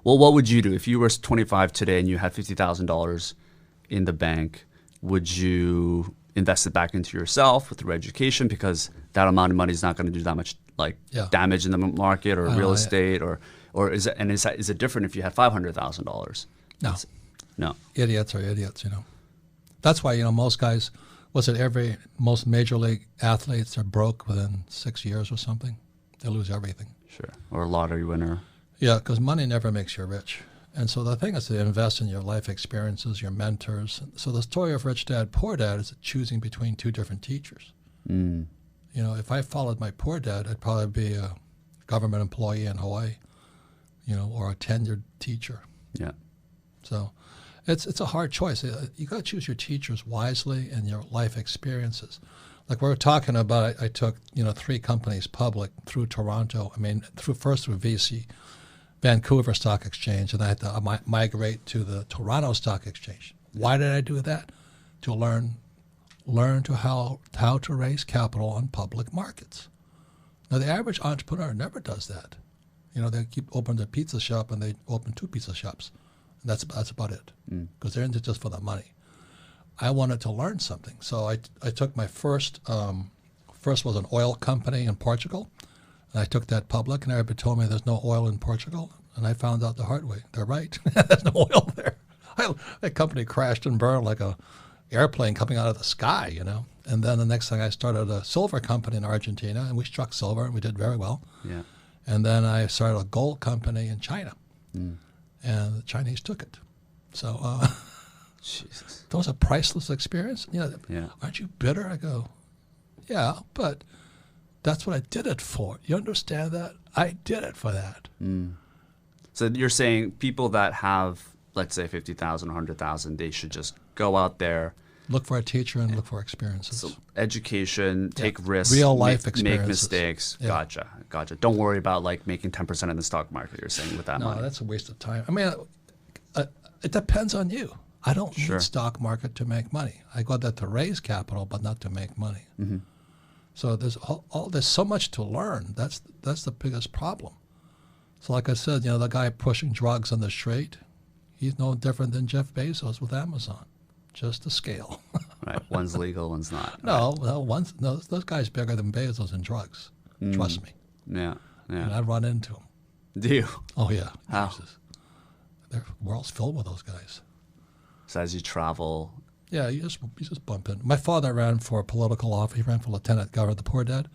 Well, what would you do if you were 25 today and you had $50,000 in the bank? Would you invest it back into yourself with your education, because that amount of money is not going to do that much damage in the market or real estate, or is it different if you had $500,000? No. No. Idiots are idiots, That's why, most guys, most major league athletes are broke within 6 years or something. They lose everything. Sure. Or a lottery winner. Yeah, because money never makes you rich. And so the thing is to invest in your life experiences, your mentors. So the story of Rich Dad, Poor Dad is choosing between two different teachers. Mm. If I followed my poor dad, I'd probably be a government employee in Hawaii, or a tenured teacher. Yeah. So it's a hard choice. You got to choose your teachers wisely and your life experiences. Like we were talking about, I took 3 companies public through Toronto. Through VC, Vancouver Stock Exchange, and I had to migrate to the Toronto Stock Exchange. Why did I do that? To learn to how to raise capital on public markets. Now the average entrepreneur never does that. They keep opening their pizza shop and they open 2 pizza shops. And that's about it, because they're in it just for the money. I wanted to learn something, so I took my first was an oil company in Portugal, and I took that public, and everybody told me there's no oil in Portugal, and I found out the hard way. They're right. There's no oil there. That company crashed and burned like a airplane coming out of the sky, And then the next thing, I started a silver company in Argentina, and we struck silver, and we did very well. Yeah. And then I started a gold company in China, and the Chinese took it. So Jesus. Those are priceless experiences. Yeah. Aren't you bitter? I go, yeah, but that's what I did it for. You understand that? I did it for that. So you're saying people that have, let's say, 50,000, 100,000, they should just go out there, look for a teacher and look for experiences. So education, take risks, real life make experiences. mistakes. Yeah. Gotcha. Don't worry about making 10% in the stock market. You're saying with that money. No, that's a waste of time. It depends on you. I don't need stock market to make money. I got that to raise capital, but not to make money. Mm-hmm. So there's so much to learn. That's the biggest problem. So like I said, the guy pushing drugs on the street, he's no different than Jeff Bezos with Amazon, just a scale. Right. One's legal, one's not. No, those guys bigger than Bezos in drugs. Trust me. Yeah. And I run into them. Do you? Oh yeah. How? Jesus. The world's filled with those guys. So as you travel, yeah, you just bump in. My father ran for a political office. He ran for lieutenant governor, the poor dad.